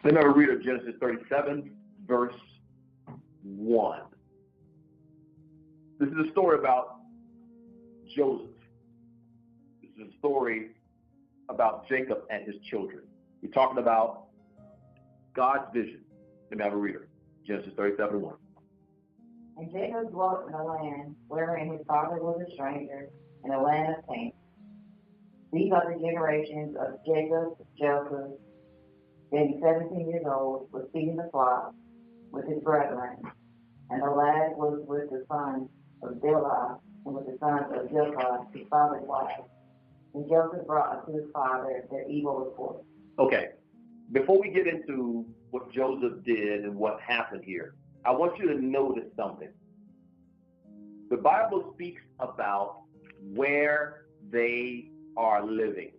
Then I will read of Genesis 37, verse 1. This is a story about Joseph. This is a story about Jacob and his children. We're talking about God's vision. Let me have a reader. Genesis 37, 1. And Jacob dwelt in a land wherein his father was a stranger, in a land of Canaan. These are the generations of Jacob. Joseph, being 17 years old, was feeding the flock with his brethren, and the lad was with the sons of Bilhah and with the sons of Zilpah, his father's wife. And Joseph brought unto his father their evil report. Okay, before we get into what Joseph did and what happened here, I want you to notice something. The Bible speaks about where they are living.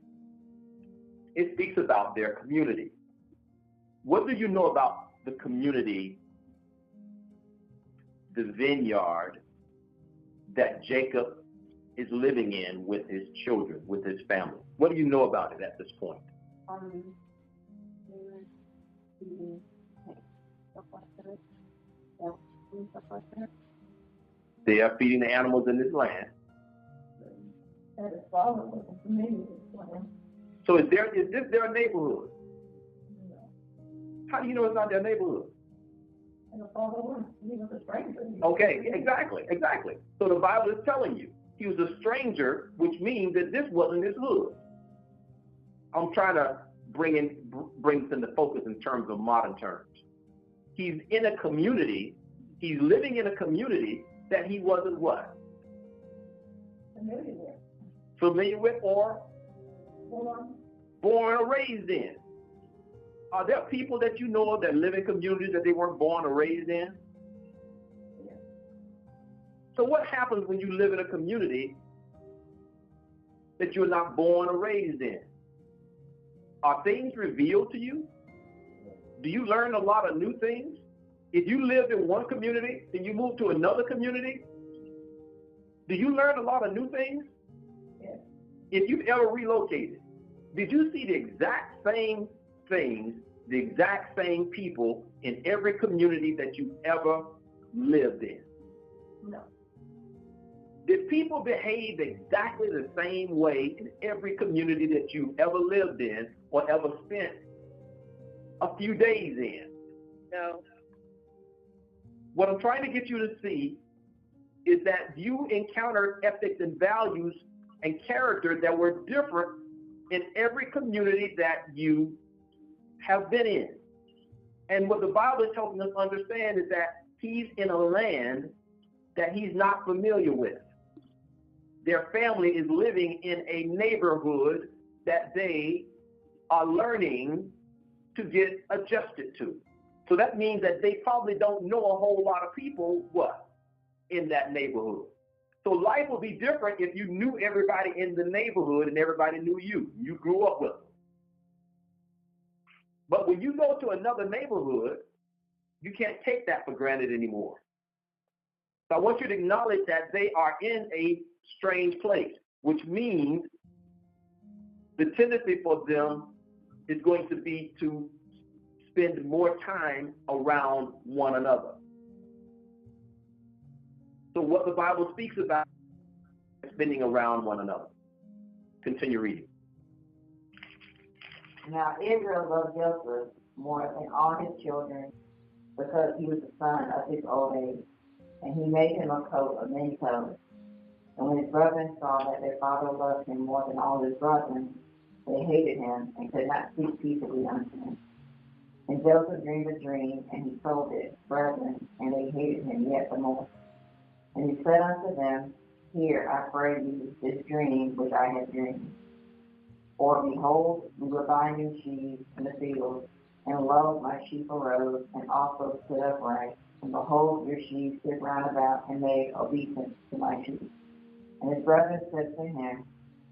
It speaks about their community. What do you know about the community, the vineyard that Jacob is living in with his children, with his family? What do you know about it at this point? They are feeding the animals in this land. So is this their neighborhood? How do you know it's not their neighborhood? Okay, exactly. So the Bible is telling you he was a stranger, which means that this wasn't his hood. I'm trying to bring this into focus in terms of modern terms. He's in a community, he's living in a community that he wasn't what? Familiar with or born or raised in. Are there people that you know of that live in communities that they weren't born or raised in? Yeah. So what happens when you live in a community that you're not born or raised in? Are things revealed to you? Do you learn a lot of new things? If you lived in one community and you move to another community, do you learn a lot of new things? Yeah. If you've ever relocated, did you see the exact same things, the exact same people in every community that you ever lived in? No. Did people behave exactly the same way in every community that you ever lived in or ever spent a few days in? No. What I'm trying to get you to see is that you encountered ethics and values and character that were different in every community that you have been in. And what the Bible is helping us understand is that he's in a land that he's not familiar with. Their family is living in a neighborhood that they are learning to get adjusted to. So that means that they probably don't know a whole lot of people, in that neighborhood. So life would be different if you knew everybody in the neighborhood and everybody knew you. You grew up with them. But when you go to another neighborhood, you can't take that for granted anymore. So I want you to acknowledge that they are in a strange place, which means the tendency for them is going to be to spend more time around one another. So what the Bible speaks about is spending around one another. Continue reading. Now Israel loved Joseph more than all his children, because he was the son of his old age, and he made him a coat of many colors. And when his brethren saw that their father loved him more than all his brethren, they hated him and could not speak peaceably unto him. And Joseph dreamed a dream, and he told his brethren, and they hated him yet the more. And he said unto them, Hear, I pray you, this dream which I have dreamed. For behold, we were binding sheaves in the field, and lo, my sheep arose, and also stood upright. And behold, your sheaves stood round about, and made obeisance to my sheep. And his brethren said to him,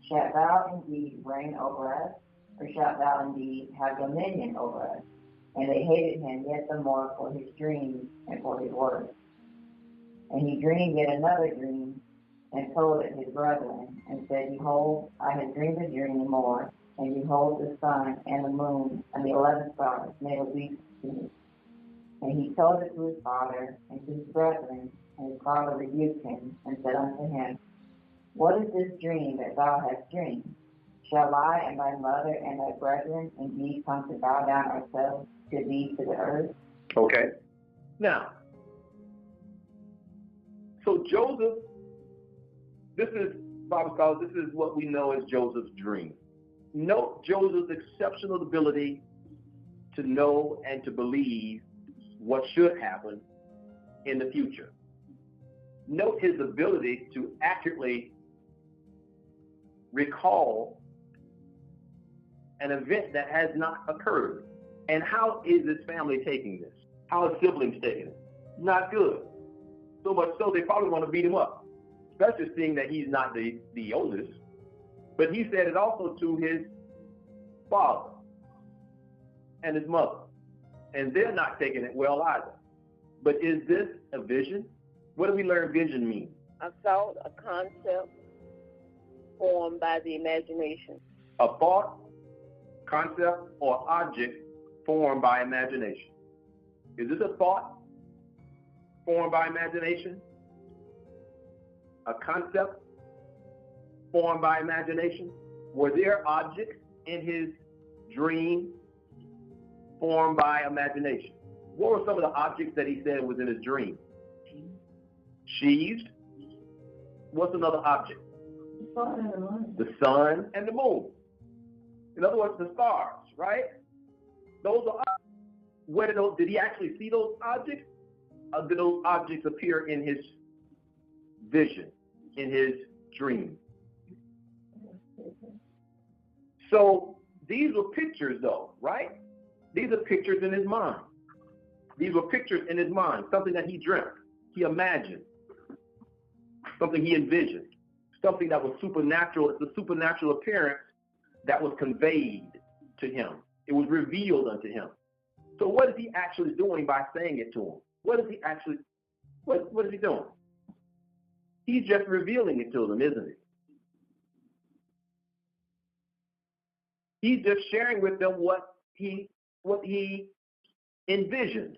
Shalt thou indeed reign over us, or shalt thou indeed have dominion over us? And they hated him yet the more for his dreams and for his words. And he dreamed yet another dream, and told it his brethren, and said, Behold, I have dreamed a dream more, and behold, the sun and the moon and the 11 stars made obedience to me. And he told it to his father and to his brethren, and his father rebuked him, and said unto him, What is this dream that thou hast dreamed? Shall I and thy mother and thy brethren indeed come to bow down ourselves to thee to the earth? Okay. Now, so Joseph, this is, Bible scholars, this is what we know as Joseph's dream. Note Joseph's exceptional ability to know and to believe what should happen in the future. Note his ability to accurately recall an event that has not occurred. And how is his family taking this? How are siblings taking it? Not good. So much so they probably want to beat him up, especially seeing that he's not the oldest. But he said it also to his father and his mother. And they're not taking it well either. But is this a vision? What do we learn vision means? A thought, a concept formed by the imagination. A thought, concept, or object formed by imagination. Is this a thought formed by imagination? A concept formed by imagination? Were there objects in his dream formed by imagination? What were some of the objects that he said was in his dream? Sheaves. What's another object? The sun and the moon. The sun and the moon. In other words, the stars, right? Those are objects. Where did he actually see those objects? Or did those objects appear in his vision, in his dream? So these were pictures though, right? These are pictures in his mind. These were pictures in his mind, something that he dreamt, he imagined, something he envisioned, something that was supernatural. It's a supernatural appearance that was conveyed to him. It was revealed unto him. So what is he actually doing by saying it to him? What is he actually, what is he doing? He's just revealing it to them, isn't he? He's just sharing with them what he envisioned.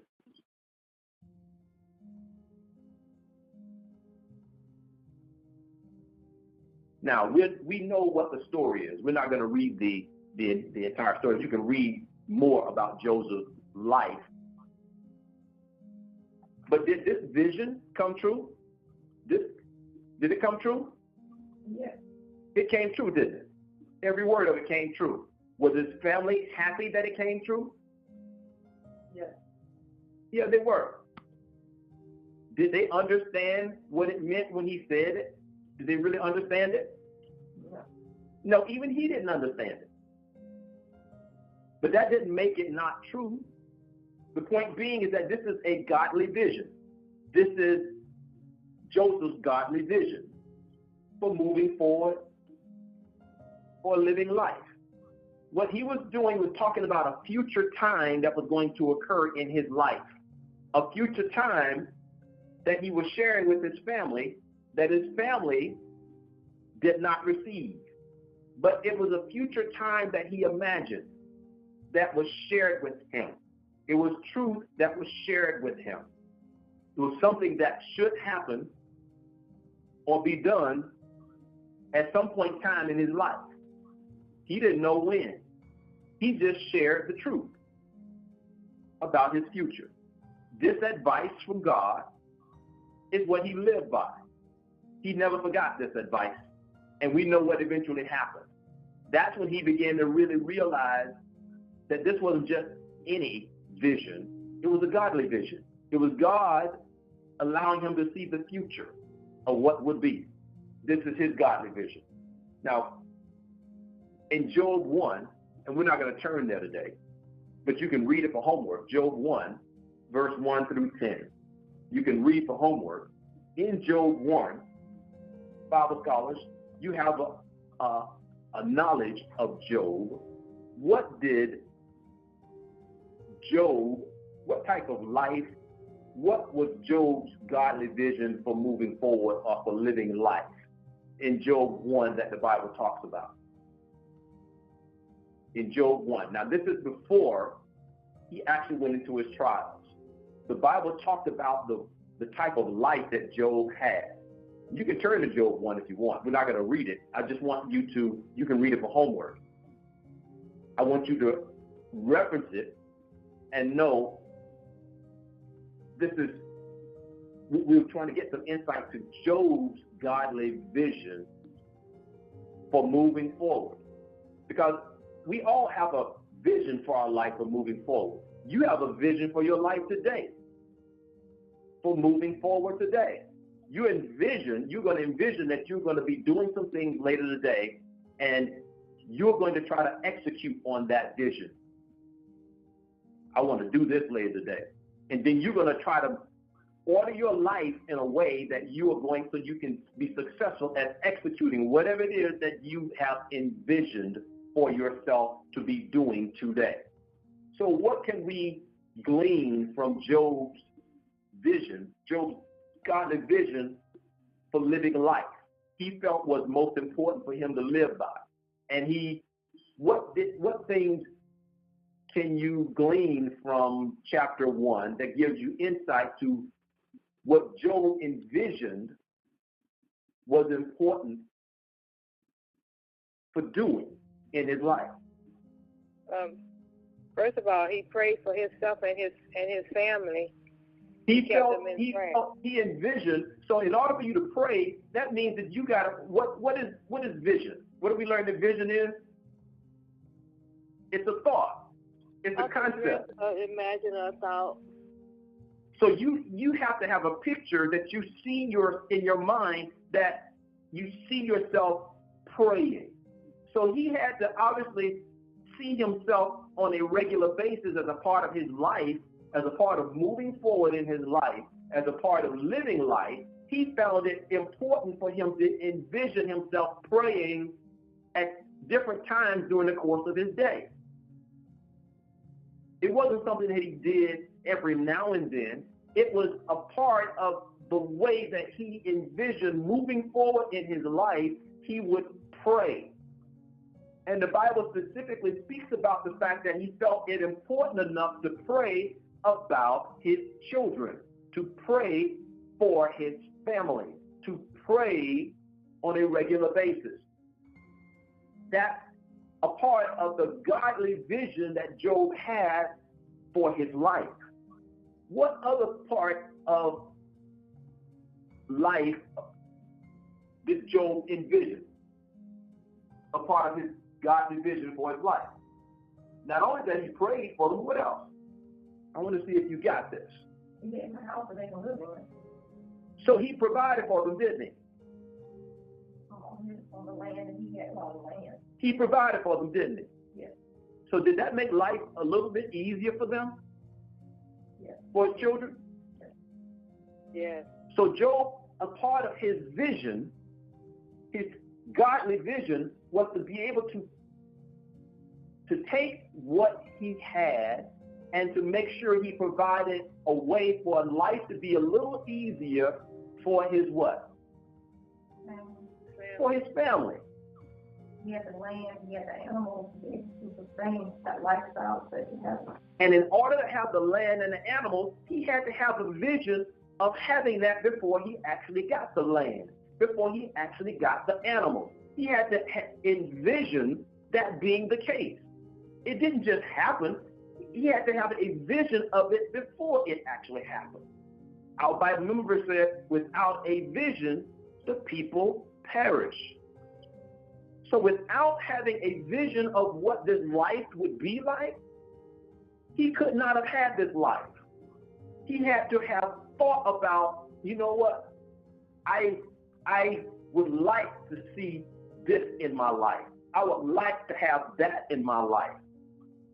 Now, we know what the story is. We're not going to read the entire story. You can read more about Joseph's life. But did this vision come true? Did it come true? Yes. It came true, didn't it? Every word of it came true. Was his family happy that it came true? Yes. Yeah, they were. Did they understand what it meant when he said it? Did they really understand it? No. No, even he didn't understand it. But that didn't make it not true. The point being is that this is a godly vision. This is Joseph's godly vision for moving forward, for living life. What he was doing was talking about a future time that was going to occur in his life, a future time that he was sharing with his family that his family did not receive. But it was a future time that he imagined that was shared with him. It was truth that was shared with him. It was something that should happen or be done at some point in time in his life. He didn't know when. He just shared the truth about his future. This advice from God is what he lived by. He never forgot this advice, and we know what eventually happened. That's when he began to really realize that this wasn't just any vision. It was a godly vision. It was God allowing him to see the future of what would be. This is his godly vision. Now, in Job 1, and we're not going to turn there today, but you can read it for homework. Job 1, verse 1 through 10. You can read for homework. In Job 1, Bible scholars, you have a knowledge of Job. What did Job, what type of life, what was Job's godly vision for moving forward or for living life in Job 1 that the Bible talks about? in Job 1. Now, this is before he actually went into his trials. The Bible talked about the type of life that Job had. You can turn to Job 1 if you want. We're not going to read it. I just want you can read it for homework. I want you to reference it and know we're trying to get some insight to Job's godly vision for moving forward. Because we all have a vision for our life for moving forward. You have a vision for your life today, for moving forward today. You're going to envision that you're going to be doing some things later today, and you're going to try to execute on that vision. I want to do this later today. And then you're going to try to order your life in a way that you are going so you can be successful at executing whatever it is that you have envisioned for yourself to be doing today. So what can we glean from Job's vision, Job's godly vision for living life? He felt was most important for him to live by. And what things can you glean from chapter 1 that gives you insight to what Job envisioned was important for doing in his life? First of all, he prayed for himself and his family. He envisioned. So in order for you to pray, that means that you got to, what is vision? What do we learn that vision is? It's a thought. It's a concept. Imagine a thought. So you have to have a picture that you see in your mind, that you see yourself praying. So he had to obviously see himself on a regular basis as a part of his life, as a part of moving forward in his life, as a part of living life. He found it important for him to envision himself praying at different times during the course of his day. It wasn't something that he did every now and then. It was a part of the way that he envisioned moving forward in his life. He would pray. And the Bible specifically speaks about the fact that he felt it important enough to pray about his children, to pray for his family, to pray on a regular basis. That's a part of the godly vision that Job had for his life. What other part of life did Job envision? A part of his godly vision for his life. Not only that he prayed for them, what else? I want to see if you got this. He gave him a house that they can live in. So he provided for them, didn't he? On the land, and he had a lot of land. He provided for them, didn't he? Yes. So did that make life a little bit easier for them? Yes. For his children? Yes. So Job, a part of his vision, his godly vision, was to be able to take what he had and to make sure he provided a way for life to be a little easier for his what? family. For his family. He had the land, he had the animals, he sustained that lifestyle that he had. And in order to have the land and the animals, he had to have a vision of having that before he actually got the land, before he actually got the animals. He had to envision that being the case. It didn't just happen. He had to have a vision of it before it actually happened. Our Bible member said, without a vision, the people perish. So without having a vision of what this life would be like, he could not have had this life. He had to have thought about, you know what, I would like to see this in my life. I would like to have that in my life.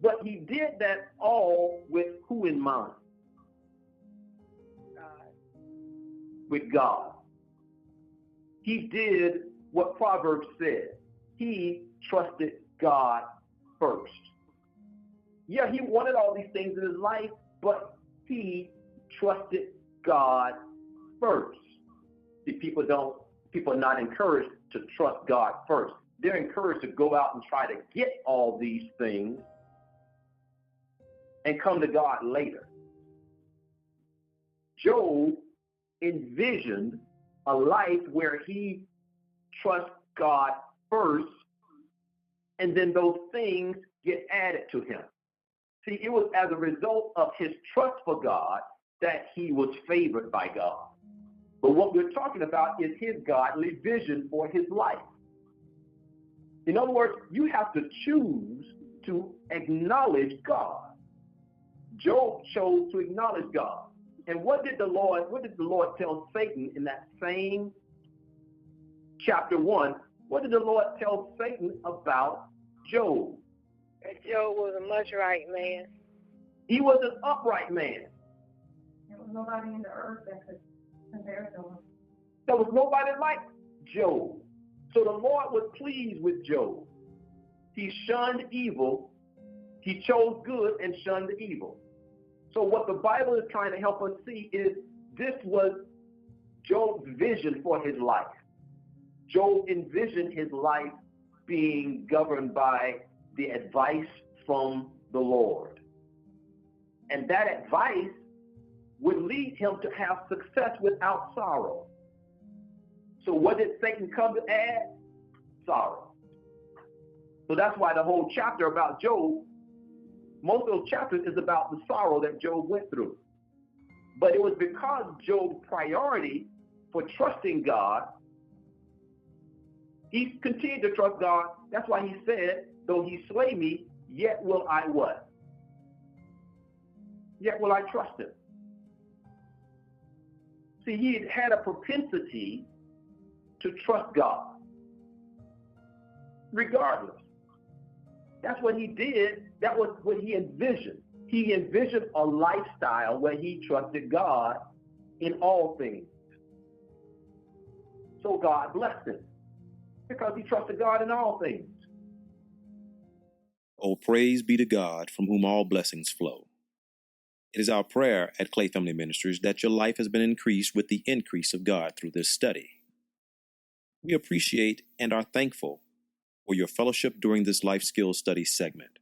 But he did that all with who in mind? God. With God. He did what Proverbs said. He trusted God first. Yeah, he wanted all these things in his life, but he trusted God first. See, people are not encouraged to trust God first. they're encouraged to go out and try to get all these things and come to God later. Job envisioned a life where he trusts God first, and then those things get added to him. See, it was as a result of his trust for God that he was favored by God. But what we're talking about is his godly vision for his life. In other words, you have to choose to acknowledge God. Job chose to acknowledge God. And what did the Lord tell Satan in that same chapter 1? What did the Lord tell Satan about Job? That Job was a much right man. He was an upright man. There was nobody in the earth that could compare to him. There was nobody like Job. So the Lord was pleased with Job. He shunned evil. He chose good and shunned evil. So what the Bible is trying to help us see is this was Job's vision for his life. Job envisioned his life being governed by the advice from the Lord. And that advice would lead him to have success without sorrow. So what did Satan come to add? Sorrow. So that's why the whole chapter about Job, most of those chapters is about the sorrow that Job went through. But it was because Job's priority for trusting God, he continued to trust God. That's why he said, though he slay me, yet will I what? Yet will I trust him. See, he had a propensity to trust God, regardless. That's what he did. That was what he envisioned. He envisioned a lifestyle where he trusted God in all things. So God blessed him because he trusted God in all things. Oh, praise be to God, from whom all blessings flow. It is our prayer at Clay Family Ministries that your life has been increased with the increase of God through this study. We appreciate and are thankful for your fellowship during this life skills study segment.